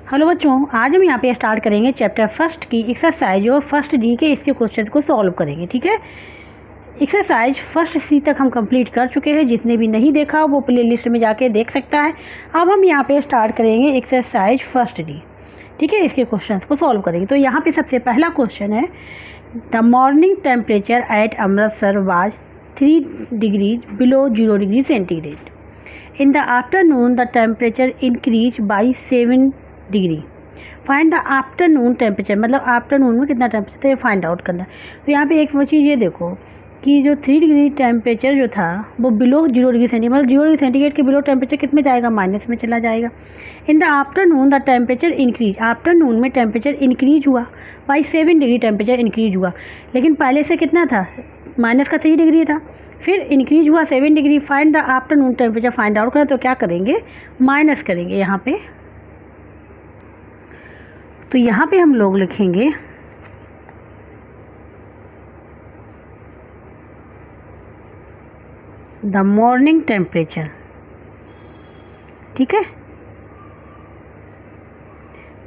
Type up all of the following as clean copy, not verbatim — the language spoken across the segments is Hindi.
हेलो बच्चों, आज हम यहाँ पे स्टार्ट करेंगे चैप्टर फर्स्ट की एक्सरसाइज और फर्स्ट डी के इसके क्वेश्चन को सॉल्व करेंगे। ठीक है, एक्सरसाइज फर्स्ट सी तक हम कंप्लीट कर चुके हैं। जिसने भी नहीं देखा वो प्ले लिस्ट में जाके देख सकता है। अब हम यहाँ पे स्टार्ट करेंगे एक्सरसाइज फर्स्ट डी। ठीक है, इसके क्वेश्चन को सॉल्व करेंगे। तो यहाँ पे सबसे पहला क्वेश्चन है, the morning temperature at Amritsar was 3 degrees below 0 degree centigrade. In the afternoon the temperature increase by 7 degree. Find the afternoon temperature, मतलब आफ्टरनून में कितना टेम्परेचर था ये फाइंड आउट करना है। तो यहाँ पे एक चीज़ ये देखो कि जो 3 डिग्री टेम्परेचर जो था वो बिलो 0 डिग्री सेंटीग्रेड, मतलब 0 डिग्री सेंटीग्रेड के बिलो टेम्परेचर कितने जाएगा, माइनस में चला जाएगा। इन the afternoon the temperature increase, afternoon में टेम्परेचर इंक्रीज हुआ बाई 7 डिग्री, टेम्परेचर इंक्रीज हुआ। लेकिन पहले से कितना था, माइनस का 3 डिग्री था, फिर इंक्रीज हुआ 7 degree. Find the afternoon temperature find out करें तो क्या करेंगे, माइनस करेंगे यहाँ पे। तो यहाँ पे हम लोग लिखेंगे द मॉर्निंग टेम्परेचर। ठीक है,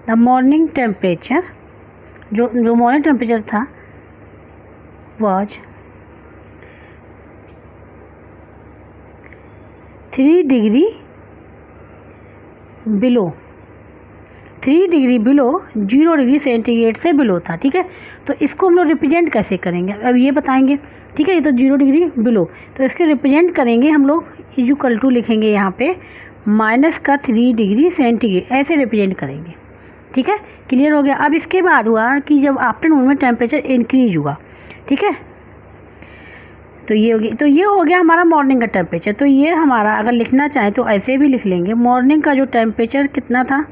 द मॉर्निंग टेम्परेचर जो मॉर्निंग टेम्परेचर था was 3 degree below 0 degree centigrade से बिलो था। ठीक है, तो इसको हम लोग रिप्रेजेंट कैसे करेंगे अब ये बताएंगे। ठीक है, ये तो 0 डिग्री बिलो, तो इसके रिप्रेजेंट करेंगे हम लोग इक्वल टू लिखेंगे यहाँ पे माइनस का 3 डिग्री सेंटीग्रेड, ऐसे रिप्रेजेंट करेंगे। ठीक है, क्लियर हो गया। अब इसके बाद हुआ कि जब आफ्टरनून में टेम्परेचर इंक्रीज हुआ, ठीक है, तो ये हो गया हमारा मॉर्निंग का टेम्परेचर। तो ये हमारा अगर लिखना चाहें तो ऐसे भी लिख लेंगे, मॉर्निंग का जो टेम्परेचर कितना था,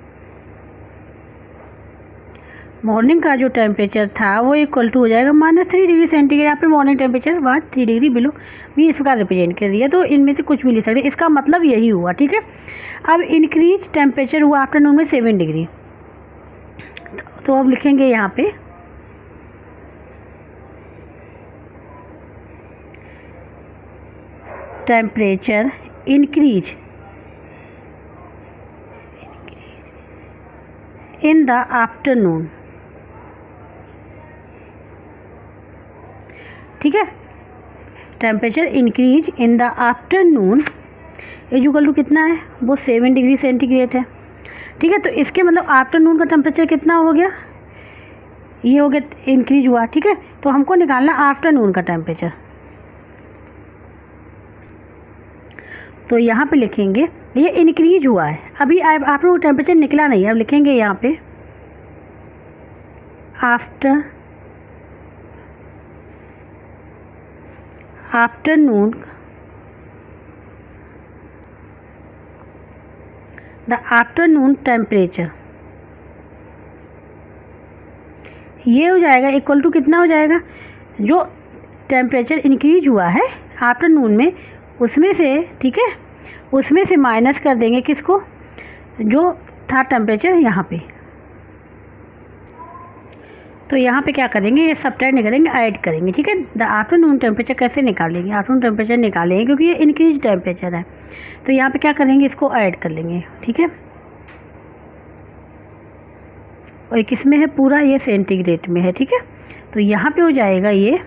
मॉर्निंग का जो टेम्परेचर था वो इक्वल टू हो जाएगा -3 डिग्री सेंटीग्रेड। यहाँ पे morning temperature was 3 degree below भी इसका रिप्रेजेंट कर दिया। तो इनमें से कुछ भी लिख सकते, इसका मतलब यही हुआ। ठीक है, अब इंक्रीज टेम्परेचर हुआ आफ्टरनून में 7 डिग्री, तो अब लिखेंगे यहाँ पे temperature increase in the afternoon. ठीक है, temperature increase in the afternoon equal to कितना है, वो 7 डिग्री सेंटीग्रेड है। ठीक है, तो इसके मतलब आफ्टरनून का टेम्परेचर कितना हो गया, ये हो गया इंक्रीज हुआ। ठीक है, तो हमको निकालना आफ्टरनून का टेम्परेचर। तो यहाँ पे लिखेंगे ये इंक्रीज हुआ है, अभी आफ्टरनून टेम्परेचर निकला नहीं है। अब लिखेंगे यहाँ पे आफ्टरनून द आफ्टरनून टेम्परेचर, ये हो जाएगा इक्वल टू कितना हो जाएगा, जो टेम्परेचर इंक्रीज हुआ है आफ्टरनून में उसमें से, ठीक है, उसमें से माइनस कर देंगे किसको, जो था टेम्परेचर यहाँ पे। तो यहाँ पे क्या करेंगे, ये सब्ट्रैक्ट नहीं करेंगे, ऐड करेंगे। ठीक है, द आफ्टरनून टेम्परेचर कैसे निकालेंगे, आफ्टरनून टेम्परेचर निकालेंगे क्योंकि ये इंक्रीज टेम्परेचर है। तो यहाँ पे क्या करेंगे, इसको ऐड कर लेंगे। ठीक है, और किस में है, पूरा ये सेंटीग्रेड में है। ठीक है, तो यहाँ पे हो जाएगा ये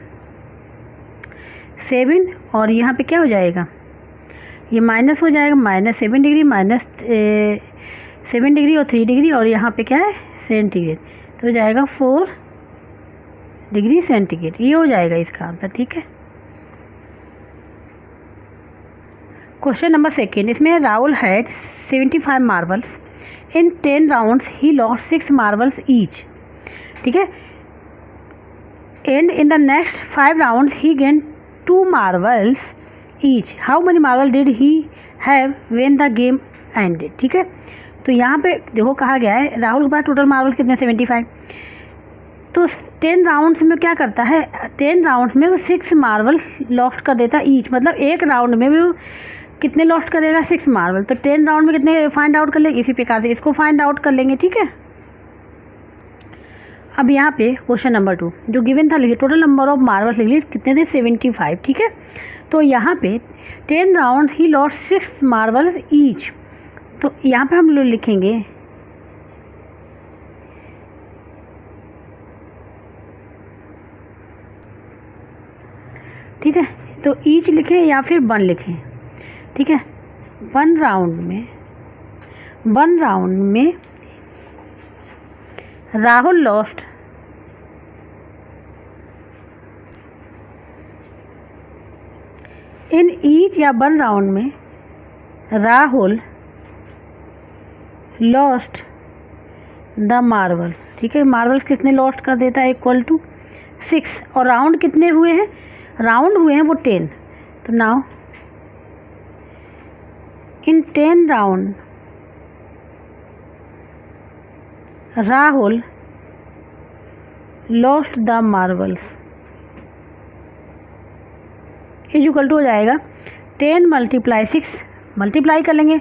7 और यहाँ पे क्या हो जाएगा, ये माइनस हो जाएगा, -7 डिग्री, -7 डिग्री और 3 डिग्री, और यहाँ पे क्या है सेंटीग्रेड, तो हो जाएगा 4 डिग्री सेंटीग्रेड। ये हो जाएगा इसका आंसर। ठीक है, क्वेश्चन नंबर 2, इसमें Rahul had 75 marbles in 10 rounds, he lost 6 marbles each. ठीक है, and in the next 5 rounds he gain 2 marbles each, how many marble did he have when the game ended. ठीक है, तो यहाँ पे देखो कहा गया है राहुल के पास टोटल मार्बल कितने, 75। तो 10 राउंड्स में क्या करता है, 10 राउंड्स में वो 6 मार्बल लॉस्ट कर देता ईच, मतलब एक राउंड में वो कितने लॉस्ट करेगा, 6 मार्बल। तो 10 राउंड में कितने फाइंड आउट कर लेंगे, इसी प्रकार से इसको फाइंड आउट कर लेंगे। ठीक है, अब यहाँ पे क्वेश्चन नंबर 2 जो गिवन था, लिखिए टोटल नंबर ऑफ मार्बल्स लिख लीजिए कितने थे, 75। ठीक है, तो यहाँ पे 10 rounds he lost 6 marbles each, तो यहाँ पे हम लोग लिखेंगे ठीक है, तो ईच लिखें या फिर 1 लिखें, ठीक है। 1 राउंड में राहुल लॉस्ट इन ईच या 1 राउंड में राहुल लॉस्ट द मार्बल, ठीक है। मार्बल्स किसने लॉस्ट कर देता है, इक्वल टू 6, और राउंड कितने हुए हैं, राउंड हुए हैं वो 10। तो now in 10 round Rahul lost the marbles is equal to हो जाएगा 10 × 6, मल्टीप्लाई कर लेंगे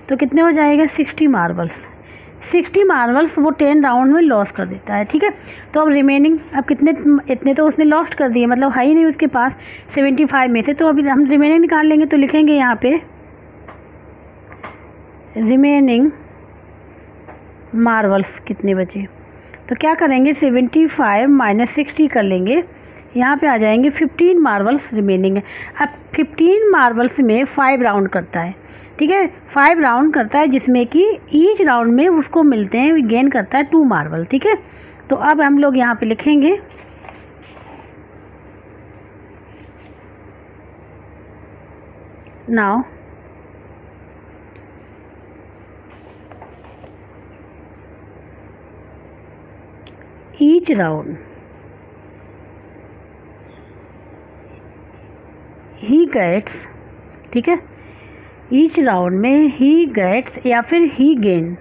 तो कितने हो जाएगा 60 मार्बल्स। 60 मार्बल्स वो 10 राउंड में लॉस कर देता है, ठीक है। तो अब रिमेनिंग, अब कितने, इतने तो उसने लॉस्ट कर दिए, मतलब है ही नहीं उसके पास 75 में से, तो अभी हम रिमेनिंग निकाल लेंगे। तो लिखेंगे यहाँ पे रिमेनिंग मार्बल्स कितने बचे, तो क्या करेंगे 75 - 60 कर लेंगे, यहाँ पे आ जाएंगे 15 मार्बल्स रिमेनिंग है। अब 15 मार्बल्स में 5 राउंड करता है, ठीक है, 5 राउंड करता है, जिसमें कि ईच राउंड में उसको मिलते हैं, गेन करता है 2 मार्बल, ठीक है। तो अब हम लोग यहाँ पे लिखेंगे now each round he gets, ठीक है, ईच राउंड में ही गेट्स या फिर he gain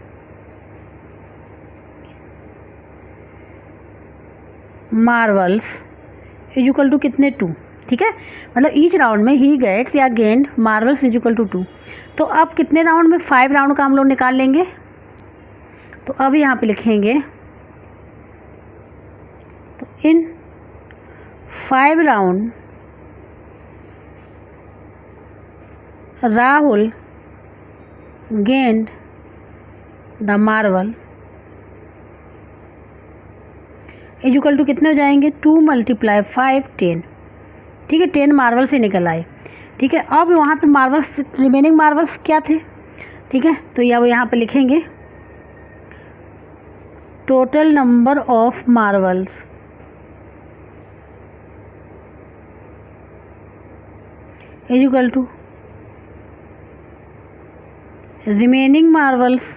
marbles is equal to कितने 2, ठीक है। मतलब ईच राउंड में ही गेट्स या gain marbles is equal to 2। तो अब कितने राउंड में, 5 राउंड का हम लोग निकाल लेंगे। तो अब यहाँ पे लिखेंगे तो in 5 round Rahul gained the marble is equal to कितने हो जाएंगे 2 × 5 10, ठीक है। 10 मार्बल से निकल आए, ठीक है। अब वहाँ पे मार्बल्स, रिमेनिंग मार्बल्स क्या थे, ठीक है। तो अब यहाँ पे लिखेंगे total number of marbles is equal to remaining marbles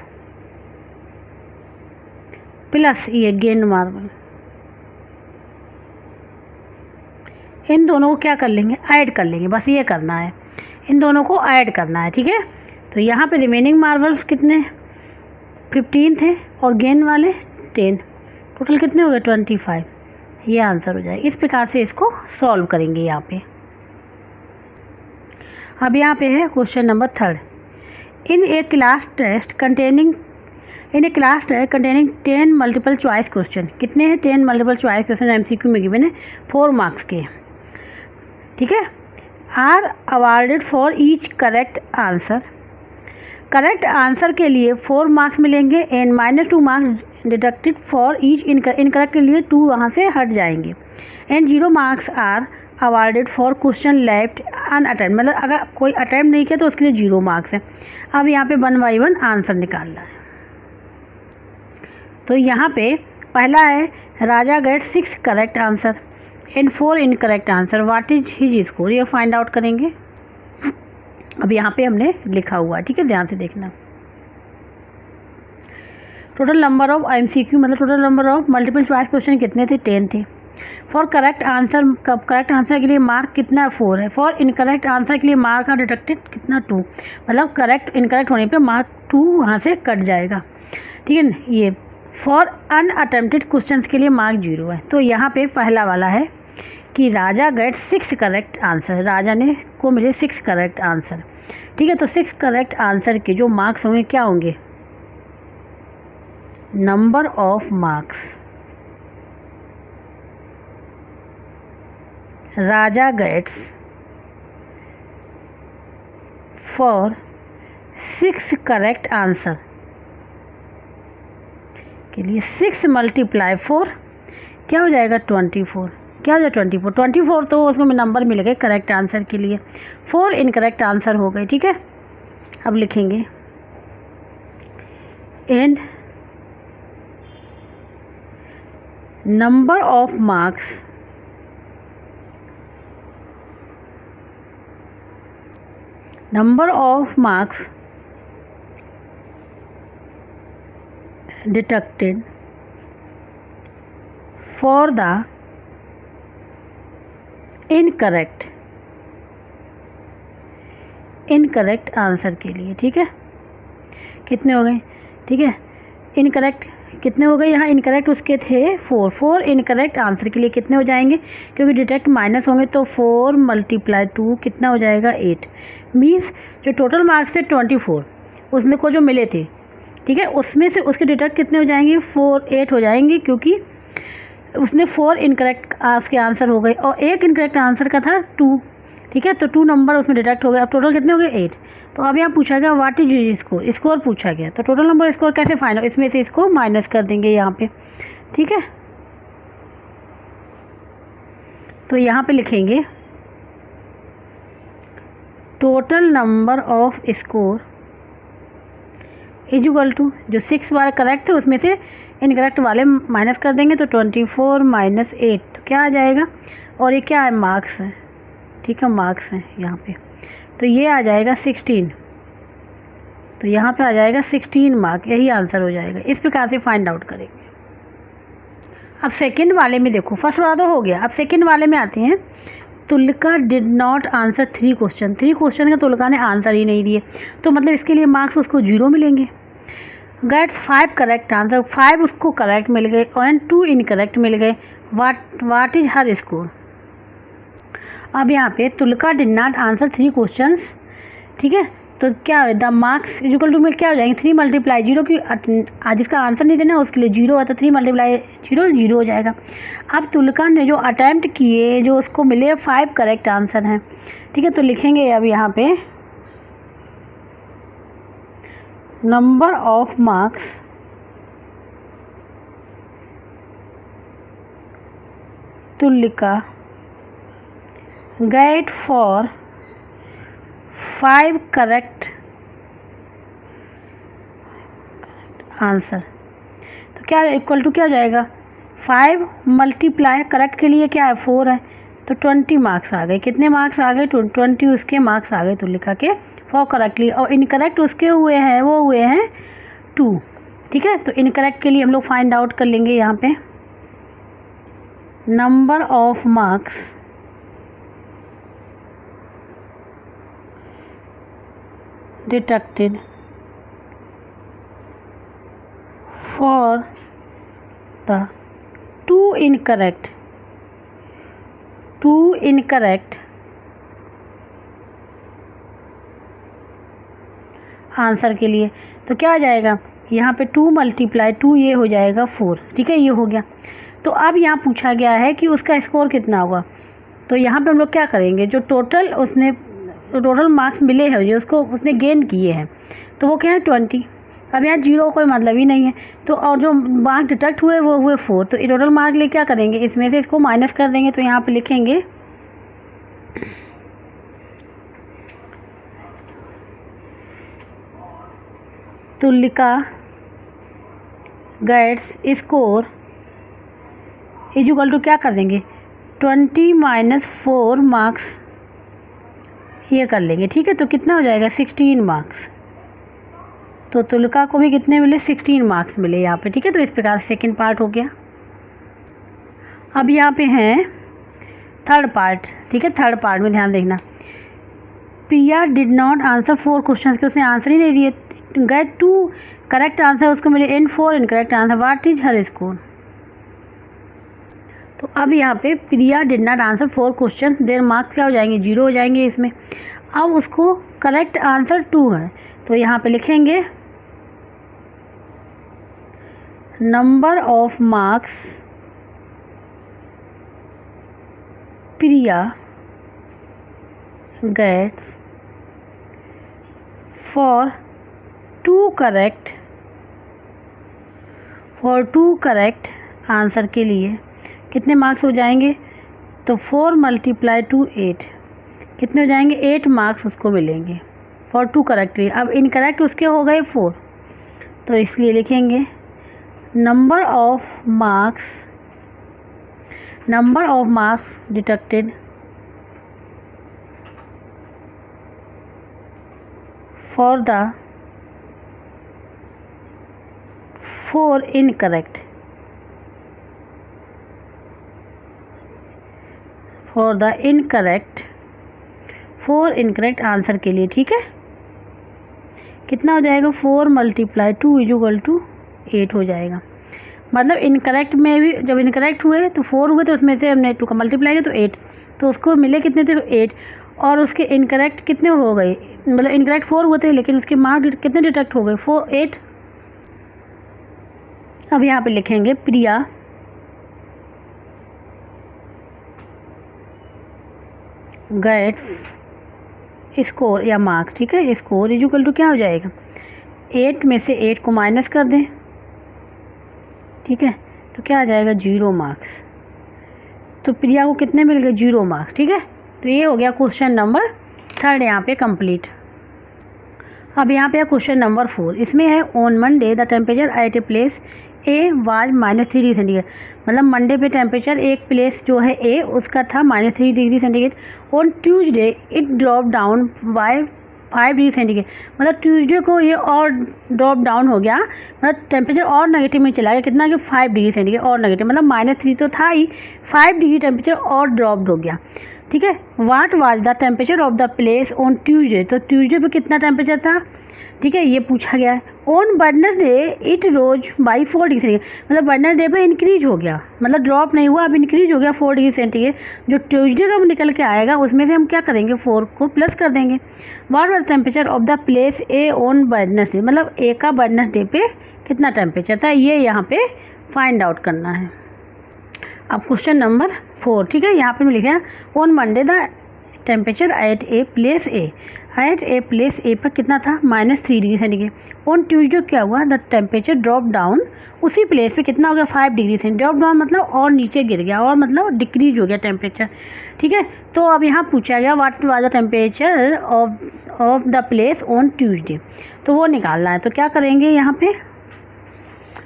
plus ये गेंद मार्बल, इन दोनों को क्या कर लेंगे, ऐड कर लेंगे, बस ये करना है, इन दोनों को ऐड करना है, ठीक है। तो यहाँ पे रिमेनिंग मार्बल्स कितने 15 थे और गेंद वाले 10, टोटल कितने हो गए 25, ये आंसर हो जाए। इस प्रकार से इसको सॉल्व करेंगे यहाँ पे। अब यहाँ पे है question number 3। In a class test containing 10 multiple choice question, कितने हैं 10 मल्टीपल चॉइस क्वेश्चन MCQ में गिवन है 4 मार्क्स के, ठीक है। Are awarded for each correct answer, correct answer के लिए 4 मार्क्स मिलेंगे and -2 marks deducted for each incorrect के लिए 2 वहाँ से हट जाएंगे and 0 marks are awarded for question left unattempt, मतलब अगर कोई अटैम्प्ट नहीं किया तो उसके लिए 0 मार्क्स है। अब यहाँ पे 1 बाई 1 आंसर निकालना है। तो यहाँ पे पहला है Raja get 6 correct answer and 4 incorrect answer, what is his score, ये फाइंड आउट करेंगे। अब यहाँ पे हमने लिखा हुआ है, ठीक है, ध्यान से देखना। टोटल नंबर ऑफ MCQ मतलब total number of multiple choice question कितने थे 10 थे। For correct answer, correct answer के लिए मार्क कितना 4 है। फॉर इनकरेक्ट आंसर के लिए मार्क डिडक्टेड कितना 2, मतलब करेक्ट इनकरेक्ट होने पे मार्क 2 वहाँ से कट जाएगा, ठीक है ना। ये फॉर अनअटेम्प्टेड क्वेश्चंस के लिए मार्क 0 है। तो यहाँ पे पहला वाला है कि राजा गेट 6 करेक्ट आंसर, राजा ने को मिले 6 करेक्ट आंसर, ठीक है। तो 6 करेक्ट आंसर के जो मार्क्स होंगे क्या होंगे, number of marks Raja gets for 6 correct answer के लिए 6 × 4 क्या हो जाएगा 24, क्या हो जाए 24, 24 तो उसको नंबर मिल गए करेक्ट आंसर के लिए, 4 इनकरेक्ट आंसर हो गए। ठीक है, अब लिखेंगे and number of marks deducted for the incorrect answer के लिए। ठीक है, कितने हो गए? ठीक है, इनकरेक्ट कितने हो गए? यहाँ इनकरेक्ट उसके थे 4 इनकरेक्ट आंसर के लिए कितने हो जाएंगे? क्योंकि डिटेक्ट माइनस होंगे तो 4 × 2 कितना हो जाएगा? 8। मीन्स जो टोटल मार्क्स थे 24 उसने को जो मिले थे, ठीक है, उसमें से उसके डिटेक्ट कितने हो जाएंगे? 8 हो जाएंगे, क्योंकि उसने 4 इनकरेक्ट उसके आंसर हो गए और एक इनकरेक्ट आंसर का था 2। ठीक है, तो 2 नंबर उसमें डिटेक्ट हो गए। अब टोटल कितने हो गए? 8। तो अब यहाँ पूछा गया what is your score, score पूछा गया, तो टोटल नंबर स्कोर कैसे फाइंड? इसमें से इसको माइनस कर देंगे यहाँ पे। ठीक है, तो यहाँ पे लिखेंगे total number of score is equal to, जो 6 बार करेक्ट है उसमें से इनकरेक्ट वाले माइनस कर देंगे, तो 24 - 8 तो क्या आ जाएगा? और ये क्या है? मार्क्स है। ठीक है, मार्क्स है यहाँ पे, तो ये आ जाएगा 16। तो यहाँ पे आ जाएगा 16 मार्क, यही आंसर हो जाएगा। इस प्रकार से फाइंड आउट करेंगे। अब सेकंड वाले में देखो, फर्स्ट वाला तो हो गया, अब सेकंड वाले में आते हैं। Tulika did not answer 3 question, 3 question का तुलिका ने आंसर ही नहीं दिए, तो मतलब इसके लिए मार्क्स उसको 0 मिलेंगे। गेट्स 5 करेक्ट आंसर, 5 उसको करेक्ट मिल गए और 2 इनकरेक्ट मिल गए। What is her score? अब यहाँ पे Tulika did not answer 3 questions. ठीक है, तो क्या है? The marks is equal to में क्या हो जाएंगे? 3 × 0 की जिसका आंसर नहीं देना उसके लिए 0 है, तो 3 × 0 0 हो जाएगा। अब तुलिका ने जो अटैम्प्ट किए, जो उसको मिले 5 करेक्ट आंसर हैं। ठीक है, तो लिखेंगे अब यहाँ पे number of marks Tulika get for 5 correct answer, तो क्या इक्वल टू क्या हो जाएगा? 5 × करेक्ट के लिए क्या है? 4 है, तो 20 मार्क्स आ गए। कितने मार्क्स आ गए? 20 उसके मार्क्स आ गए तुलिका के फॉर करेक्टली, और इनकरेक्ट उसके हुए हैं, वो हुए हैं 2। ठीक है, तो इनकरेक्ट के लिए हम लोग फाइंड आउट कर लेंगे यहाँ पे number of marks detected for the 2 incorrect answer के लिए, तो क्या आ जाएगा? यहाँ पे 2 × 2 ये हो जाएगा 4। ठीक है, ये हो गया। तो अब यहाँ पूछा गया है कि उसका स्कोर कितना होगा, तो यहाँ पे हम लोग क्या करेंगे? जो टोटल मार्क्स मिले हैं, जो उसको उसने गेन किए हैं, तो वो क्या है? 20। अब यहाँ 0 कोई मतलब ही नहीं है, तो और जो मार्क डिटेक्ट हुए वो हुए 4, तो टोटल मार्क लिए क्या करेंगे? इसमें से इसको माइनस कर देंगे, तो यहाँ पे लिखेंगे Tulika gets score is equal to क्या कर देंगे? 20 - 4 मार्क्स ये कर लेंगे। ठीक है, तो कितना हो जाएगा? 16 मार्क्स। तो तुलिका को भी कितने मिले? 16 मार्क्स मिले यहाँ पे। ठीक है, तो इस प्रकार सेकंड पार्ट हो गया। अब यहाँ पे हैं थर्ड पार्ट। ठीक है, थर्ड पार्ट में ध्यान देखना। पिया डिड नॉट आंसर 4 क्वेश्चन के उसने आंसर ही नहीं दिए। गेट 2 करेक्ट आंसर उसको मिले and 4 incorrect answer. What is her score? तो अब यहाँ पे Priya did not answer 4 question, there marks क्या हो जाएंगे? 0 हो जाएंगे इसमें। अब उसको करेक्ट आंसर 2 है, तो यहाँ पे लिखेंगे number of marks Priya gets for 2 correct answer के लिए कितने मार्क्स हो जाएंगे? तो 4 × 2 8 कितने हो जाएंगे? 8 मार्क्स उसको मिलेंगे फॉर 2 करेक्टली। अब इनकरेक्ट उसके हो गए 4, तो इसलिए लिखेंगे number of marks deducted for the 4 incorrect answer के लिए। ठीक है, कितना हो जाएगा? 4 × 2 = 8 हो जाएगा। मतलब इनकरेक्ट में भी जब इनकरेक्ट हुए तो 4 हुए, तो उसमें से हमने 2 का मल्टीप्लाई किया तो 8, तो उसको मिले कितने थे? 8। और उसके इनकरेक्ट कितने हो गए? मतलब इनकरेक्ट 4 हुए थे, लेकिन उसके मार्क्स कितने डिडक्ट हो गए? 8। अब यहाँ पे लिखेंगे प्रिया गेट्स स्कोर या मार्क। ठीक है, स्कोर = क्या हो जाएगा? 8 में से 8 को माइनस कर दें। ठीक है, तो क्या आ जाएगा? 0 मार्क्स। तो प्रिया को कितने मिल गए? 0 मार्क्स। ठीक है, तो ये हो गया क्वेश्चन नंबर 3 यहाँ पे कंप्लीट। अब यहाँ पे है क्वेश्चन नंबर 4। इसमें है on Monday the temperature at a place A was -3 degree centigrade. मतलब मंडे पे टेम्परेचर एक प्लेस जो है ए उसका था -3 degree centigrade. On Tuesday it drop down by 5 degree centigrade. मतलब ट्यूसडे को ये और ड्रॉप डाउन हो गया, मतलब टेम्परेचर और नेगेटिव में चला गया। कितना कि 5 डिग्री सेंटीग्रेड और नेगेटिव, मतलब -3 तो था ही, 5 डिग्री टेम्परेचर और ड्रॉप्ड हो गया। ठीक है, what was the temperature of the place on Tuesday. तो ट्यूसडे पे कितना टेम्परेचर था? ठीक है, ये पूछा गया है। On Wednesday it rose by 4 degree centigrade. मतलब वेडनेसडे पे इंक्रीज हो गया, मतलब ड्रॉप नहीं हुआ, अब इंक्रीज हो गया 4 डिग्री सेंटीग्रेड। जो ट्यूसडे का निकल के आएगा उसमें से हम क्या करेंगे? 4 को प्लस कर देंगे। What was temperature of the place a on Wednesday. मतलब ए का वेडनेसडे पे कितना टेम्परेचर था, ये यहाँ पे फाइंड आउट करना है। अब क्वेश्चन नंबर 4। ठीक है, यहाँ पे मैं लिखा on Monday the temperature at a place a पर कितना था? -3 डिग्री सेंटीग्रेड। ऑन ट्यूसडे क्या हुआ? द टेम्परेचर ड्रॉप डाउन, उसी प्लेस पे कितना हो गया? 5 डिग्री सेंटीग्रेड। ड्रॉप डाउन मतलब और नीचे गिर गया, और मतलब डिक्रीज हो गया टेम्परेचर। ठीक है, तो अब यहाँ पूछा गया what was the temperature of the place on Tuesday, तो वो निकालना है। तो क्या करेंगे यहाँ पे?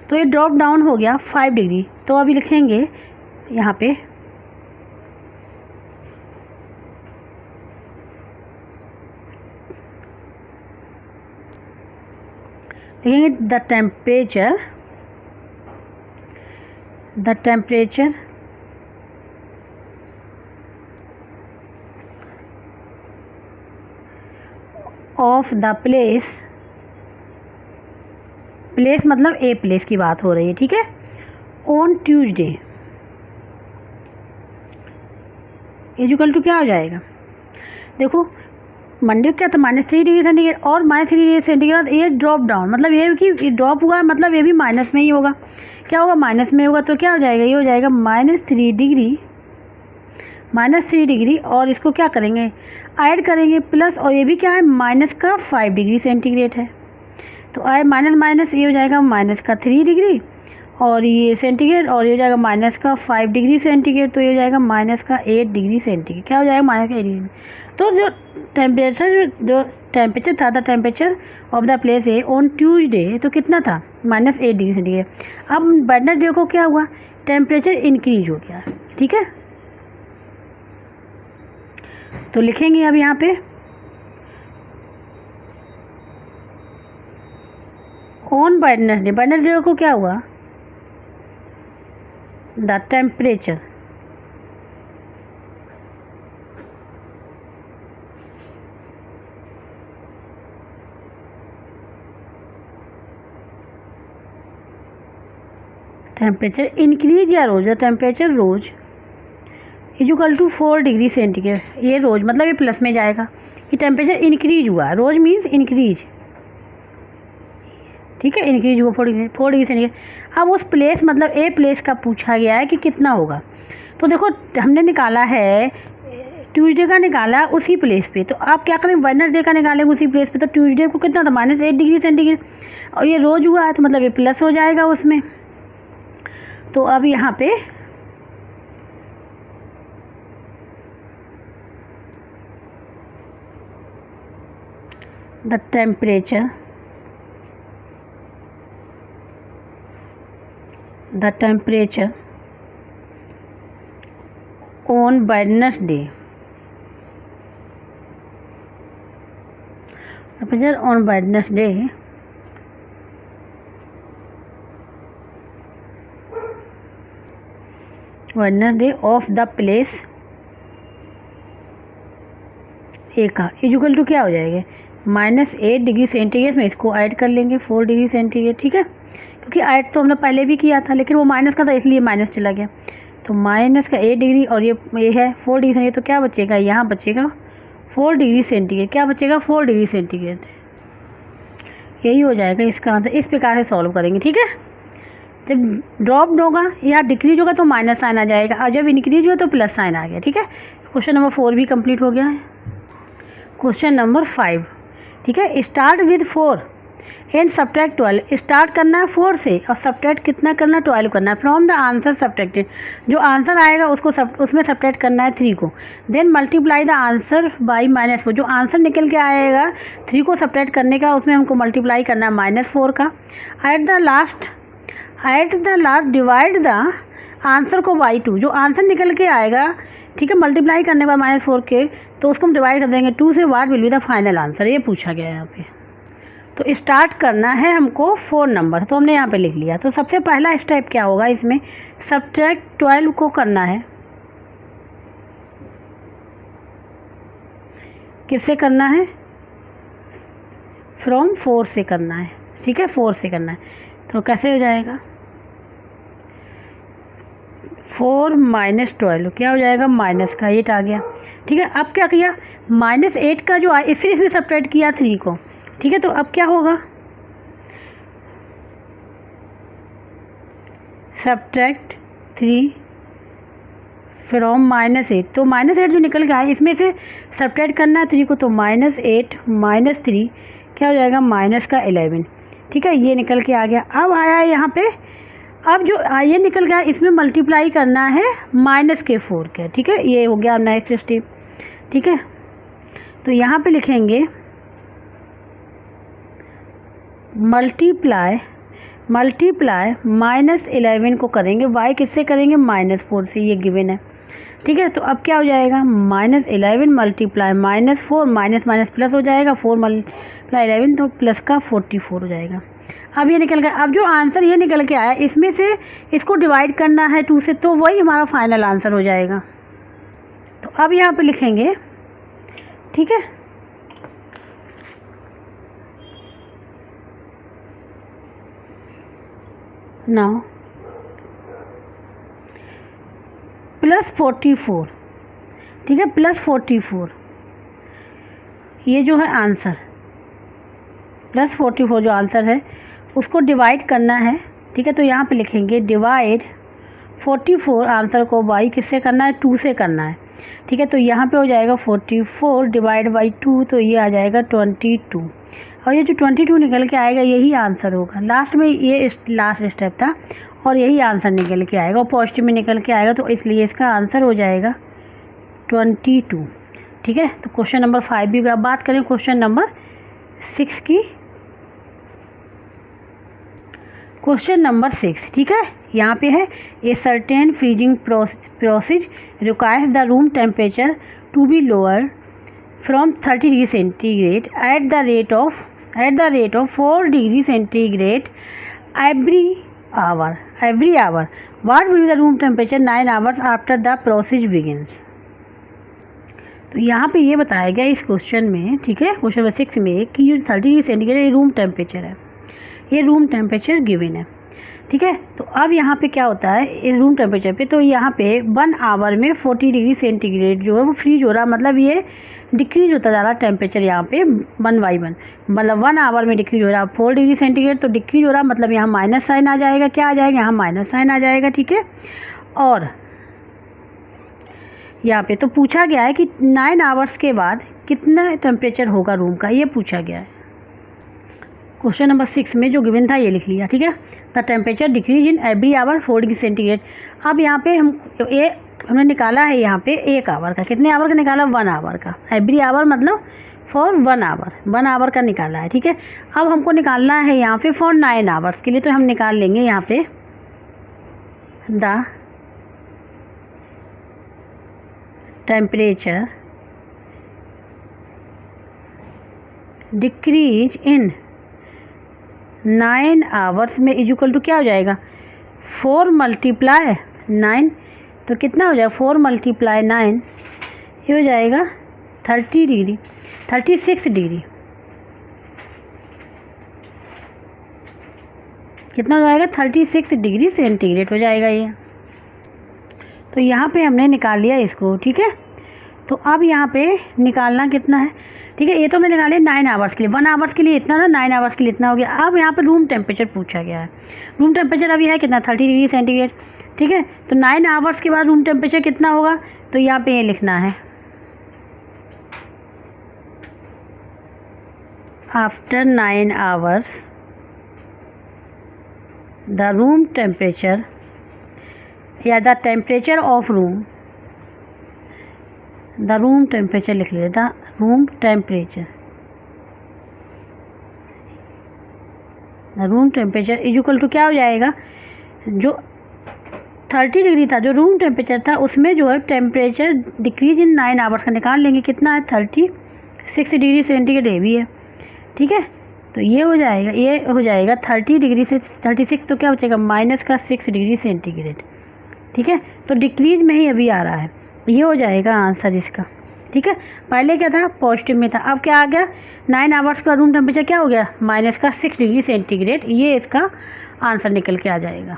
तो ये ड्रॉप डाउन हो गया 5 डिग्री, तो अभी लिखेंगे यहाँ पे the temperature of the place मतलब ए प्लेस की बात हो रही है। ठीक है, ऑन ट्यूसडे = क्या हो जाएगा? देखो मंडे क्या था? -3 डिग्री सेंटीग्रेड, और -3 डिग्री सेंटीग्रेड ये ड्रॉप डाउन, मतलब ये कि ड्रॉप हुआ, मतलब ये भी माइनस में ही होगा। क्या होगा? माइनस में होगा, तो क्या हो जाएगा? ये हो जाएगा -3 डिग्री, और इसको क्या करेंगे? ऐड करेंगे प्लस, और ये भी क्या है? माइनस का 5 डिग्री सेंटीग्रेड है, तो माइनस ये हो जाएगा -3 डिग्री, और ये सेंटीग्रेड, और ये हो जाएगा -5 डिग्री सेंटीग्रेड, तो ये हो जाएगा -8 डिग्री सेंटीग्रेड। क्या हो जाएगा? -8 डिग्री। तो जो टेम्परेचर था, the temperature of the place a on Tuesday, तो कितना था? -8 डिग्री सेंटीग्रेड। अब वेडनेसडे को क्या हुआ? टेम्परेचर इंक्रीज हो गया। ठीक है, तो लिखेंगे अब यहाँ पे ऑन वेडनेसडे को क्या हुआ? द टेम्परेचर इंक्रीज या rose? The temperature rose = 4 degree centigrade. ये रोज मतलब ये प्लस में जाएगा, ये टेम्परेचर इंक्रीज हुआ, रोज मीन्स इंक्रीज। ठीक है, इंक्रीज हुआ 4 डिग्री सेंटीग्रेड। अब उस प्लेस मतलब ए प्लेस का पूछा गया है कि कितना होगा। तो देखो हमने निकाला है ट्यूसडे का, निकाला है उसी प्लेस पे, तो आप क्या करें? वेडनेसडे का निकालेंगे उसी प्लेस पे। तो ट्यूसडे को कितना था? -8 डिग्री सेंटीग्रेड, और ये रोज हुआ है, तो मतलब ये प्लस हो जाएगा उसमें। तो अब यहाँ पे the temperature on Wednesday of the place ए का इक्वल टू क्या हो जाएगा -8 डिग्री सेंटीग्रेड में इसको ऐड कर लेंगे 4 डिग्री सेंटीग्रेड, ठीक है, क्योंकि ऐड तो हमने पहले भी किया था लेकिन वो माइनस का था इसलिए माइनस चला गया। तो माइनस का 8 डिग्री और ये है 4 डिग्री सेंटीग्रेड, तो क्या बचेगा, यहाँ बचेगा 4 डिग्री सेंटीग्रेड। क्या बचेगा 4 डिग्री सेंटीग्रेड, यही हो जाएगा इसका आंसर। इस प्रकार से सॉल्व करेंगे, ठीक है। जब ड्रॉप होगा या डिक्रीज होगा तो माइनस साइन आ जाएगा और जब इंक्रीज हुआ तो प्लस साइन आ गया, ठीक है। क्वेश्चन नंबर 4 भी कंप्लीट हो गया है। क्वेश्चन नंबर 5, ठीक है। Start with 4 and subtract 12। Start करना है 4 से और सब्ट्रैक्ट कितना करना है 12 करना है। फ्रॉम द आंसर सब्ट्रैक्टेड, जो आंसर आएगा उसको उसमें सब्ट्रैक्ट करना है 3 को। Then multiply the answer by -4, जो आंसर निकल के आएगा 3 को सब्ट्रैक्ट करने का उसमें हमको मल्टीप्लाई करना है -4 का। At the last divide the answer को बाई 2, जो आंसर निकल के आएगा, ठीक है, मल्टीप्लाई करने के बाद -4 के, तो उसको हम डिवाइड कर देंगे 2 से। What will be the final answer, ये पूछा गया है यहाँ पे। तो स्टार्ट करना है हमको 4 नंबर, तो हमने यहाँ पे लिख लिया। तो सबसे पहला स्टेप क्या होगा इसमें, सब्ट्रैक्ट 12 को करना है। किससे करना है, फ्रॉम 4 से करना है, ठीक है, 4 से करना है। तो कैसे हो जाएगा 4 - 12, क्या हो जाएगा -8 आ गया, ठीक है। अब क्या किया, -8 का जो आया फिर इसमें सब्ट्रैक्ट किया 3 को, ठीक है। तो अब क्या होगा, सब्ट्रैक्ट 3 फ्रॉम -8, तो -8 जो निकल के आया इसमें से सब्ट्रैक्ट करना है 3 को, तो -8 - 3 क्या हो जाएगा -11, ठीक है। ये निकल के आ गया। अब आया है यहाँ पे, अब जो ये निकल गया इसमें मल्टीप्लाई करना है -4 के, ठीक है। ये हो गया नेक्स्ट स्टेप, ठीक है। तो यहाँ पे लिखेंगे मल्टीप्लाई -11 को करेंगे, y किससे करेंगे -4 से, ये गिवन है, ठीक है। तो अब क्या हो जाएगा -11 मल्टीप्लाई -4 माइनस प्लस हो जाएगा, 4 मल्टीप्लाई 11 तो प्लस का 44 हो जाएगा। अब ये निकल गया। अब जो आंसर ये निकल के आया इसमें से इसको डिवाइड करना है 2 से, तो वही हमारा फाइनल आंसर हो जाएगा। तो अब यहाँ पे लिखेंगे, ठीक है, नाउ +44, ठीक है, +44 ये जो है आंसर, +44 जो आंसर है उसको डिवाइड करना है, ठीक है। तो यहाँ पे लिखेंगे डिवाइड 44 आंसर को बाई किससे करना है 2 से करना है, ठीक है। तो यहाँ पे हो जाएगा 44 डिवाइड बाई 2, तो ये आ जाएगा 22 और ये जो 22 निकल के आएगा यही आंसर होगा। लास्ट में ये लास्ट स्टेप था और यही आंसर निकल के आएगा और पॉजिटिव में निकल के आएगा, तो इसलिए इसका आंसर हो जाएगा 22, ठीक है। तो क्वेश्चन नंबर 5 भी। अब बात करें क्वेश्चन नंबर 6 की। क्वेश्चन नंबर 6, ठीक है, यहाँ पे है a certain freezing process requires the room temperature to be lower from 30 degree centigrade at the rate of 4 degree centigrade every hour. What will be the room temperature 9 hours after the process begins. तो यहाँ पे ये बताया गया इस क्वेश्चन में, ठीक है, क्वेश्चन नंबर 6 में कि जो 30 डिग्री सेंटीग्रेड ये रूम टेम्परेचर है, ये रूम टेम्परेचर गिवन है, ठीक है। तो अब यहाँ पे क्या होता है इस रूम टेम्परेचर पे, तो यहाँ पे 1 आवर में 40 डिग्री सेंटीग्रेड जो है वो फ्रीज हो रहा, मतलब ये डिक्रीज होता जा रहा टेम्परेचर यहाँ पे 1 बाई 1, मतलब 1 आवर में डिक्रीज हो रहा 4 डिग्री सेंटीग्रेड, तो डिक्रीज हो रहा मतलब यहाँ माइनस साइन आ जाएगा। क्या आ जाएगा, यहाँ माइनस साइन आ जाएगा, ठीक है। और यहाँ पे तो पूछा गया है कि 9 आवर्स के बाद कितना टेम्परेचर होगा रूम का, ये पूछा गया है। क्वेश्चन नंबर 6 में जो गिवन था ये लिख लिया, ठीक है। The temperature decrease in every hour 4 degree centigrade. अब यहाँ पे हमने निकाला है यहाँ पे 1 आवर का, कितने आवर का निकाला 1 आवर का, एवरी आवर मतलब फॉर 1 आवर, 1 आवर का निकाला है, ठीक है। अब हमको निकालना है यहाँ पे फॉर 9 आवर्स के लिए, तो हम निकाल लेंगे यहाँ पे the temperature decrease in 9 hours में इक्वल टू क्या हो जाएगा, 4 मल्टीप्लाई 9, तो कितना हो जाएगा 4 मल्टीप्लाई 9, ये हो जाएगा 30 डिग्री, 36 डिग्री, कितना हो जाएगा 36 डिग्री सेंटीग्रेड हो जाएगा ये। तो यहाँ पे हमने निकाल लिया इसको, ठीक है। तो अब यहाँ पे निकालना कितना है, ठीक है। ये तो हमने निकाले 9 आवर्स के लिए, 1 आवर्स के लिए इतना था, 9 आवर्स के लिए इतना हो गया। अब यहाँ पे रूम टेम्परेचर पूछा गया है, रूम टेम्परेचर अभी है कितना 30 डिग्री सेंटीग्रेड, ठीक है। तो 9 आवर्स के बाद रूम टेम्परेचर कितना होगा, तो यहाँ पे ये लिखना है after 9 hours the room temperature या the temperature of room, the room temperature लिख ले, the room temperature, the room temperature is equal to क्या हो जाएगा, जो 30 डिग्री था जो रूम टेम्परेचर था उसमें जो है टेम्परेचर डिक्रीज इन 9 आवर्स का निकाल लेंगे, कितना है 36 डिग्री सेंटीग्रेड, ये भी है, ठीक है। तो ये हो जाएगा 30 डिग्री से 36, तो क्या बचेगा -6 डिग्री सेंटीग्रेड, ठीक है। तो डिक्रीज में ही अभी आ रहा है, ये हो जाएगा आंसर इसका, ठीक है। पहले क्या था पॉजिटिव में था, अब क्या आ गया 9 आवर्स का रूम टेम्परेचर क्या हो गया -6 डिग्री सेंटीग्रेड, ये इसका आंसर निकल के आ जाएगा।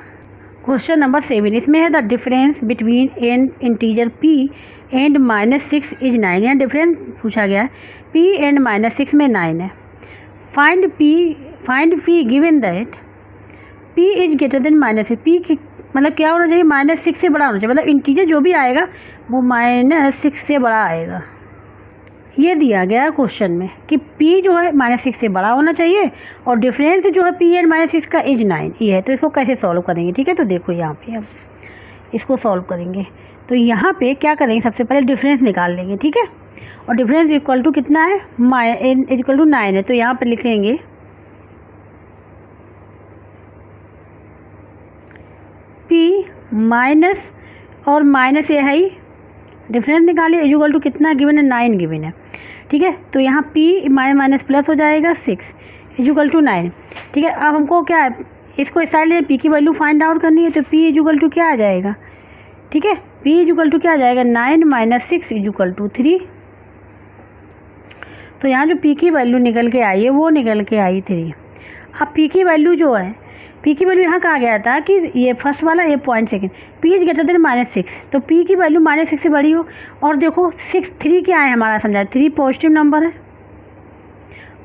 क्वेश्चन नंबर 7, इसमें है the difference between N integer p and -6 is 9, यहाँ डिफरेंस पूछा गया है, p एंड -6 में 9 है। Find p given that p is greater than -6, p की मतलब क्या होना चाहिए -6 से बड़ा होना चाहिए, मतलब इंटीजर जो भी आएगा वो -6 से बड़ा आएगा। ये दिया गया क्वेश्चन में कि p जो है -6 से बड़ा होना चाहिए और डिफरेंस जो है p एंड -6 का इज 9, ये है। तो इसको कैसे सॉल्व करेंगे, ठीक है। तो देखो यहाँ पे अब इसको सॉल्व करेंगे, तो यहाँ पे क्या करेंगे, सबसे पहले डिफरेंस निकाल लेंगे, ठीक है। और डिफरेंस इक्वल टू कितना है n इक्वल टू 9 है, तो यहाँ पे लिखेंगे p माइनस और माइनस ये है ही, डिफरेंस निकालिए इक्वल टू कितना गिवन है 9 गिवन है, ठीक है। तो यहाँ p माइनस प्लस हो जाएगा 6 इक्वल टू 9, ठीक है। अब हमको क्या है इसको इस साइड ले p की वैल्यू फाइंड आउट करनी है, तो p इक्वल टू क्या आ जाएगा, ठीक है। p इक्वल टू क्या आ जाएगा 9 - 6 इक्वल टू 3, तो यहाँ जो p की वैल्यू निकल के आई है वो निकल के आई 3। अब p की वैल्यू जो है, p की वैल्यू यहाँ कहा गया था कि ये फर्स्ट वाला ये point second, p is greater than -6, तो p की वैल्यू -6 से बड़ी हो। और देखो 3 क्या है हमारा समझा, 3 पॉजिटिव नंबर है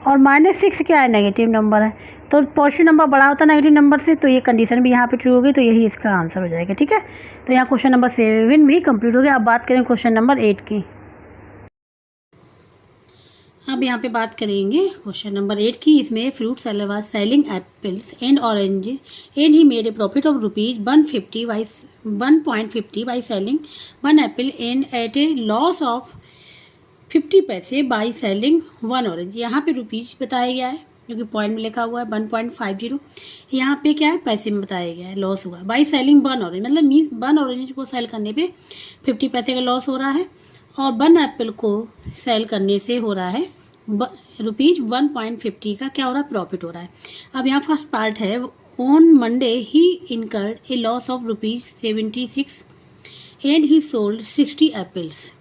और -6 क्या है नेगेटिव नंबर है, तो पॉजिटिव नंबर बड़ा होता है नेगेटिव नंबर से, तो ये कंडीशन भी यहाँ पे ट्रू होगी, तो यही इसका आंसर हो जाएगा, ठीक है। तो यहाँ क्वेश्चन नंबर 7 भी कंप्लीट हो गया। अब बात करें क्वेश्चन नंबर 8 की। अब यहाँ पे बात करेंगे क्वेश्चन नंबर 8 की। इसमें fruit seller was selling apples and oranges and he made a profit of ₹1.50 by selling 1 apple and at a loss of 50 paise by selling 1 orange. यहाँ पे रुपीज बताया गया है जो कि पॉइंट में लिखा हुआ है 1.50, यहाँ पे क्या है पैसे में बताया गया है लॉस हुआ बाई सेलिंग 1 ऑरेंज, मतलब मीन्स 1 ऑरेंज को सेल करने पे 50 पैसे का लॉस हो रहा है और 1 एप्पल को सेल करने से हो रहा है ₹1.50 का क्या हो रहा है प्रॉफिट हो रहा है। अब यहाँ फर्स्ट पार्ट है on Monday he incurred a loss of ₹76 and he sold 60 apples.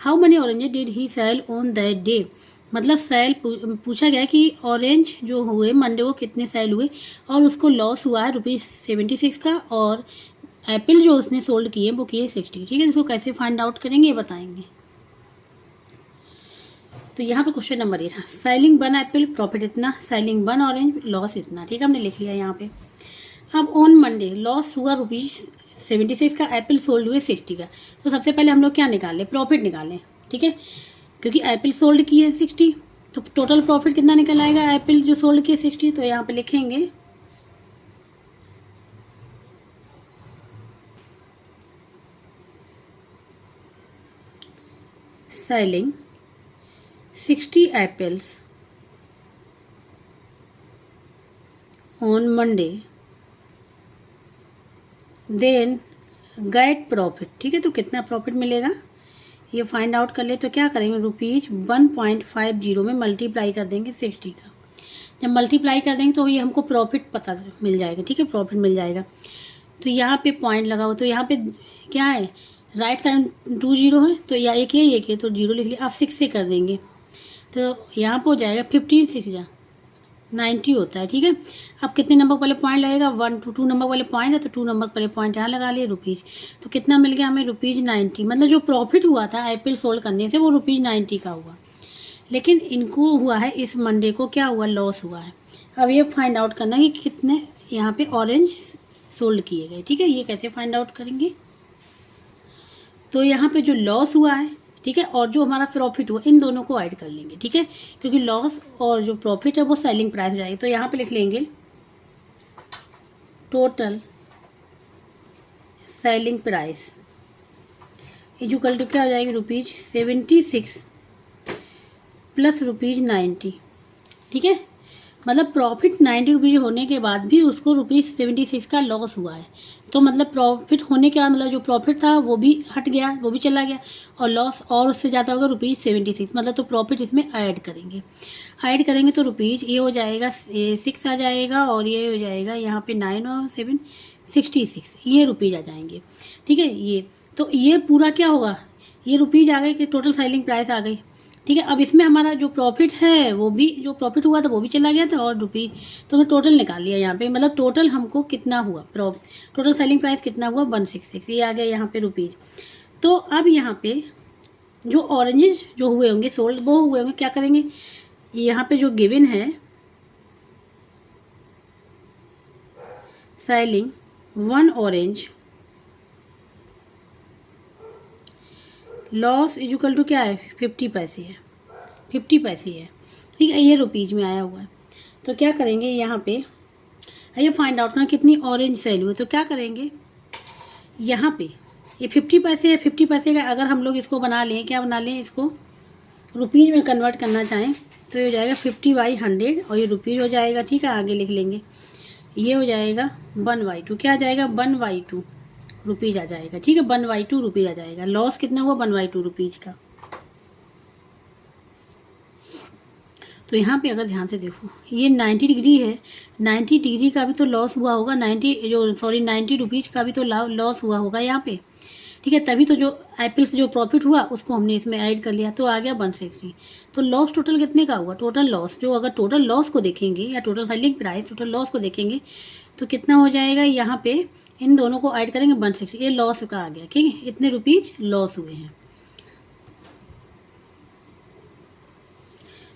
How many oranges did he sell on that day, मतलब सेल पूछा गया कि ऑरेंज जो हुए मंडे को कितने सेल हुए और उसको लॉस हुआ है ₹76 का और एप्पल जो उसने सोल्ड किए वो किए 60, ठीक है। इसको कैसे फाइंड आउट करेंगे ये बताएंगे। तो यहाँ पे question number 8 selling 1 Apple profit इतना, सेलिंग 1 ऑरेंज लॉस इतना, ठीक है, हमने लिख लिया यहाँ पे। अब ऑन मंडे लॉस हुआ ₹76 का, एप्पल सोल्ड हुए 60 का, तो सबसे पहले हम लोग क्या निकालें प्रॉफिट निकालें, ठीक है, क्योंकि एप्पल सोल्ड किए है 60, तो टोटल प्रॉफिट कितना निकल आएगा एप्पल जो सोल्ड किए 60, तो यहाँ पे लिखेंगे selling 60 apples on Monday, then get profit। ठीक है, तो कितना प्रॉफिट मिलेगा ये फाइंड आउट कर ले। तो क्या करेंगे, ₹1.50 में मल्टीप्लाई कर देंगे 60 का। जब मल्टीप्लाई कर देंगे तो ये हमको प्रॉफिट पता मिल जाएगा। ठीक है, प्रॉफिट मिल जाएगा। तो यहाँ पे पॉइंट लगाओ, तो यहाँ पे क्या है, राइट साइड 2 0 है, तो या एक है तो 0 लिख लिया। आप 6 से कर देंगे तो यहाँ पे हो जाएगा 15 6 जा 90 होता है। ठीक है, अब कितने नंबर वाले पॉइंट लगेगा, 1 to 2 नंबर वाले पॉइंट है, तो 2 नंबर वाले पॉइंट यहाँ लगा लिए ₹। तो कितना मिल गया हमें, ₹90। मतलब जो प्रॉफिट हुआ था एप्पल सोल्ड करने से वो ₹90 का हुआ, लेकिन इनको हुआ है इस मंडे को क्या हुआ, लॉस हुआ है। अब ये फाइंड आउट करना कि कितने यहाँ पे ऑरेंज सोल्ड किए गए। ठीक है, ये कैसे फाइंड आउट करेंगे, तो यहाँ पे जो लॉस हुआ है, ठीक है, और जो हमारा प्रॉफिट हुआ, इन दोनों को ऐड कर लेंगे। ठीक है, क्योंकि लॉस और जो प्रॉफिट है वो सेलिंग प्राइस हो जाएगी। तो यहाँ पे लिख लेंगे total selling price equal to क्या हो जाएगी, ₹76 प्लस ₹90। ठीक है, मतलब प्रॉफिट ₹90 होने के बाद भी उसको ₹76 का लॉस हुआ है। तो मतलब प्रॉफिट होने के बाद मतलब जो प्रॉफिट था वो भी हट गया, वो भी चला गया, और लॉस और उससे ज़्यादा होगा ₹76। मतलब तो प्रॉफिट इसमें ऐड करेंगे तो रुपीज़ ये हो जाएगा 6 आ जाएगा, और ये हो जाएगा यहाँ पे 9 और 7 66, ये रुपीज़ आ जाएंगे। ठीक है, ये तो ये पूरा क्या होगा, ये रुपीज़ आ गए कि टोटल सेलिंग प्राइस आ गई। ठीक है, अब इसमें हमारा जो प्रॉफिट है वो भी, जो प्रॉफिट हुआ था वो भी चला गया था, और रुपीज़ तो हमने टोटल निकाल लिया यहाँ पे। मतलब टोटल हमको कितना हुआ, टोटल सेलिंग प्राइस कितना हुआ, 166, ये आ गया यहाँ पे रुपीज़। तो अब यहाँ पे जो ऑरेंजेस जो हुए होंगे सोल्ड, वो हुए होंगे, क्या करेंगे, यहाँ पे जो गिवन है selling 1 orange loss equal to क्या है, 50 पैसे है, 50 पैसे है। ठीक है, ये रुपीज़ में आया हुआ है। तो क्या करेंगे, यहाँ पे ये फाइंड आउट करना कितनी ऑरेंज सेल हुई। तो क्या करेंगे, यहाँ पे ये 50 पैसे है, 50 पैसे का अगर हम लोग इसको बना लें, क्या बना लें, इसको रुपीज़ में कन्वर्ट करना चाहें तो ये हो जाएगा 50/100, और ये रुपीज़ हो जाएगा। ठीक है, आगे लिख लेंगे, ये हो जाएगा 1/2, क्या आ जाएगा, 1/2 रुपीज़ आ जाएगा। ठीक है, 1/2 रुपीज़ आ जाएगा। लॉस कितना हुआ, 1/2 रुपीज़ का। तो यहाँ पे अगर ध्यान से देखो, ये 90 डिग्री है, 90 डिग्री का भी तो लॉस हुआ होगा, 90 रुपीज़ का भी तो लॉस हुआ होगा यहाँ पे। ठीक है, तभी तो जो एप्पल से जो प्रॉफिट हुआ उसको हमने इसमें ऐड कर लिया, तो आ गया 160। तो लॉस टोटल कितने का हुआ, टोटल लॉस, जो अगर टोटल लॉस को देखेंगे या total selling price total loss को देखेंगे तो कितना हो जाएगा, यहाँ पे इन दोनों को ऐड करेंगे 160, ये लॉस का आ गया। ठीक है, इतने रुपीज़ लॉस हुए हैं।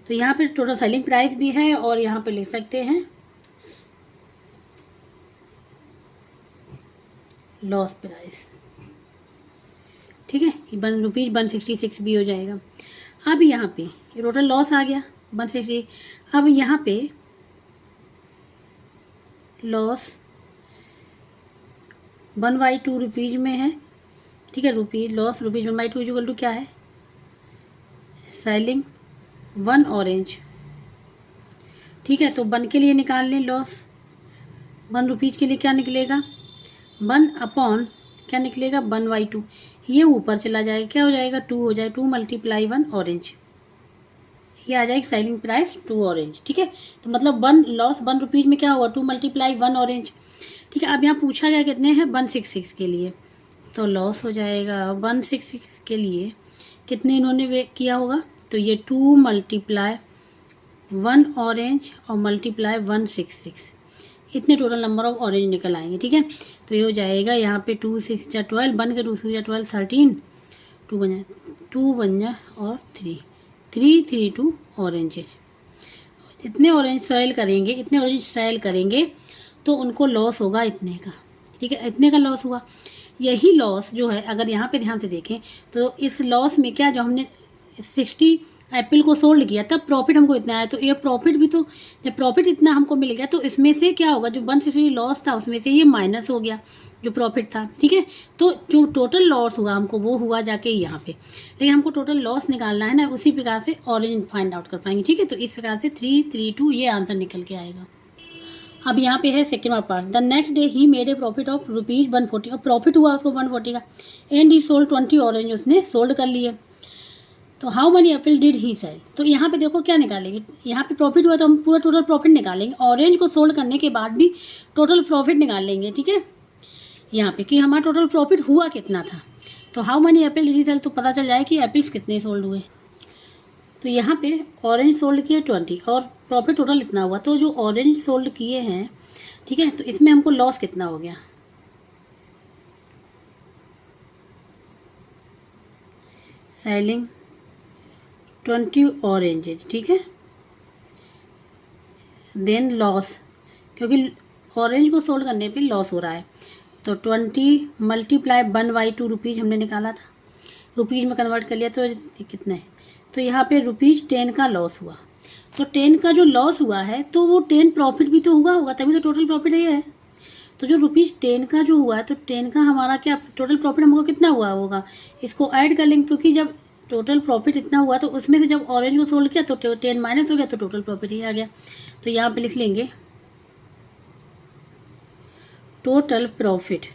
तो यहाँ पे टोटल सेलिंग प्राइस भी है, और यहाँ पे लिख सकते हैं लॉस प्राइस। ठीक है, ₹166 भी हो जाएगा। अब यहाँ पे टोटल लॉस आ गया 160। अब यहाँ पे लॉस 1/2 रुपीज़ में है। ठीक है, लॉस रुपीज़ 1/2 इक्वल टू क्या है, सेलिंग 1 ऑरेंज। ठीक है, तो 1 के लिए निकाल लें लॉस, 1 रुपीज़ के लिए क्या निकलेगा, 1 अपॉन क्या निकलेगा, 1/2, ये ऊपर चला जाएगा, क्या हो जाएगा, 2 हो जाएगा, 2 × 1 ऑरेंज, ये आ जाएगी सेलिंग प्राइस 2 ऑरेंज। ठीक है, तो मतलब 1 लॉस 1 रुपीज़ में क्या होगा, 2 × 1 ऑरेंज। ठीक है, अब यहाँ पूछा गया कितने हैं, 166 के लिए, तो लॉस हो जाएगा 166 के लिए कितने इन्होंने किया होगा, तो ये 2 × 1 ऑरेंज और मल्टीप्लाई 166, इतने टोटल नंबर ऑफ ऑरेंज निकल आएंगे। ठीक है, तो ये हो जाएगा यहाँ पे 2 6 × 12, 1 के 2 6 × 12 13, 2 बन जा और 3 ऑरेंजेस। जितने ऑरेंज सेल करेंगे तो उनको लॉस होगा इतने का। ठीक है, इतने का लॉस हुआ। यही लॉस जो है अगर यहाँ पे ध्यान से देखें तो इस लॉस में क्या, जो हमने 60 एप्पल को सोल्ड किया तब प्रॉफिट हमको इतना आया, तो ये प्रॉफिट भी, तो जब प्रॉफिट इतना हमको मिल गया तो इसमें से क्या होगा, जो 160 लॉस था उसमें से ये माइनस हो गया, जो प्रॉफिट था, ठीक है। तो जो टोटल लॉस हुआ हमको वो हुआ जाके यहाँ पे, लेकिन हमको टोटल लॉस निकालना है ना, उसी प्रकार से ऑरेंज फाइंड आउट कर पाएंगे, ठीक है। तो इस प्रकार से 332 ये आंसर निकल के आएगा। अब यहाँ पे है second part, the next day he made a profit of ₹140, और प्रॉफिट हुआ उसको 140 का, एंड ही सोल्ड 20 ऑरेंज, उसने सोल्ड कर लिए। तो how many apple did he sell, तो यहाँ पे देखो क्या निकालेंगे, यहाँ पे प्रॉफिट हुआ तो हम पूरा टोटल प्रॉफिट निकालेंगे, ऑरेंज को सोल्ड करने के बाद भी टोटल प्रॉफिट निकाल लेंगे, ठीक है। यहाँ पे कि हमारा टोटल प्रॉफिट हुआ कितना था, तो how many apple did he sell, तो पता चल जाए कि एप्पल्स कितने सोल्ड हुए। तो यहाँ पे ऑरेंज सोल्ड किए 20 और प्रॉफिट टोटल इतना हुआ, तो जो ऑरेंज सोल्ड किए हैं, ठीक है, तो इसमें हमको लॉस कितना हो गया, सेलिंग 20 ऑरेंजेज, ठीक है, देन लॉस, क्योंकि ऑरेंज को सोल्ड करने पे लॉस हो रहा है, तो 20 मल्टीप्लाई 1/2 रुपीज़ हमने निकाला था, रुपीज़ में कन्वर्ट कर लिया तो कितना है, तो यहाँ पे ₹10 का लॉस हुआ। तो 10 का जो लॉस हुआ है तो वो 10 प्रॉफिट भी तो हुआ होगा, तभी तो टोटल प्रॉफिट ये है। तो जो ₹10 का जो हुआ है, तो 10 का हमारा क्या टोटल प्रॉफिट हमको कितना हुआ होगा, इसको ऐड कर लेंगे, क्योंकि जब टोटल प्रॉफिट इतना हुआ तो उसमें से जब ऑरेंज को सोल्ड किया तो 10 माइनस हो गया, तो टोटल प्रॉफिट ही आ गया। तो यहाँ पे लिख लेंगे टोटल प्रॉफिट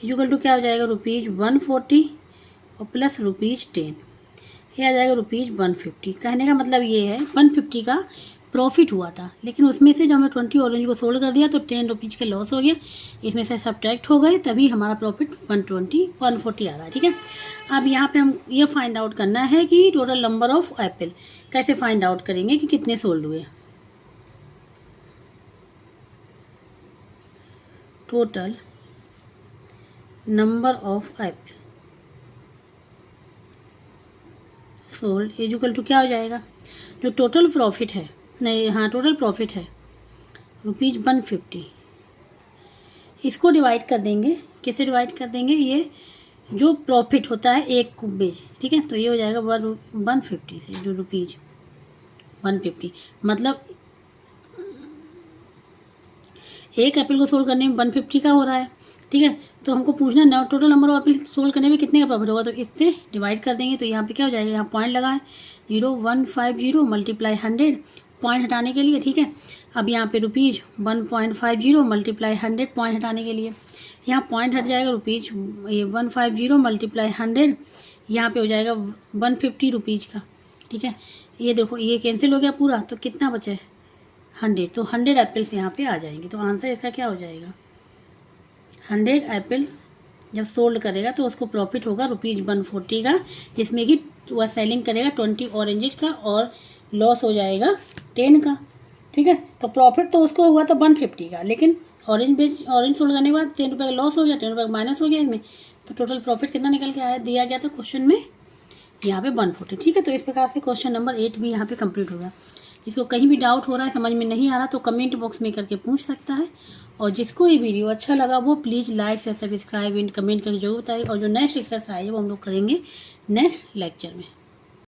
इक्वल टू क्या हो जाएगा, ₹140 और प्लस ₹10, ये आ जाएगा ₹150। कहने का मतलब ये है 150 का प्रॉफिट हुआ था, लेकिन उसमें से जब हमने 20 ऑरेंज को सोल्ड कर दिया तो ₹10 के लॉस हो गया, इसमें से सब्ट्रैक्ट हो गए, तभी हमारा प्रॉफिट 140 आ रहा है, ठीक है। अब यहाँ पे हम ये फाइंड आउट करना है कि टोटल नंबर ऑफ एप्पल कैसे फाइंड आउट करेंगे कि कितने सोल्ड हुए, total number of apple sold equal to क्या हो जाएगा, जो टोटल प्रॉफिट है, नहीं हाँ टोटल प्रॉफिट है ₹150, इसको डिवाइड कर देंगे, कैसे डिवाइड कर देंगे, ये जो प्रॉफिट होता है एक बेच, ठीक है, तो ये हो जाएगा 150 से जो ₹150, मतलब एक एप्पल को सोल्ड करने में 150 का हो रहा है, ठीक है। तो हमको पूछना है total number of apple sold करने में कितने का प्रॉफिट होगा, तो इससे डिवाइड कर देंगे, तो यहाँ पे क्या हो जाएगा, यहाँ पॉइंट लगा है 0150 मल्टीप्लाई 100, पॉइंट हटाने के लिए, ठीक है। अब यहाँ पे ₹150 मल्टीप्लाई 100 पॉइंट हटाने के लिए, यहाँ पॉइंट हट जाएगा ₹150 मल्टीप्लाई 100, यहाँ पे हो जाएगा ₹150 का, ठीक है। ये देखो ये कैंसिल हो गया पूरा, तो कितना बचा है 100, तो 100 एप्पल्स यहाँ पे आ जाएंगे। तो आंसर इसका क्या हो जाएगा, 100 एप्पल्स जब सोल्ड करेगा तो उसको प्रॉफिट होगा ₹140 का, जिसमें कि वह सेलिंग करेगा 20 ऑरेंजेस का और लॉस हो जाएगा 10 का, ठीक है। तो प्रॉफिट तो उसको हुआ था 150 का, लेकिन ऑरेंज सोल्ड करने के बाद 10 रुपये का लॉस हो गया, 10 रुपये का माइनस हो गया इसमें, तो टोटल प्रॉफिट कितना निकल के आया, दिया गया था क्वेश्चन में यहाँ पे 140, ठीक है। तो इस प्रकार से क्वेश्चन नंबर 8 भी यहाँ पे कंप्लीट हो गया। इसको कहीं भी डाउट हो रहा है, समझ में नहीं आ रहा, तो कमेंट बॉक्स में करके पूछ सकता है, और जिसको ये वीडियो अच्छा लगा वो प्लीज़ लाइक से सब्सक्राइब एंड कमेंट करके जरूर बताइए, और जो नेक्स्ट एक्सरसाइज है वो हम लोग करेंगे नेक्स्ट लेक्चर में।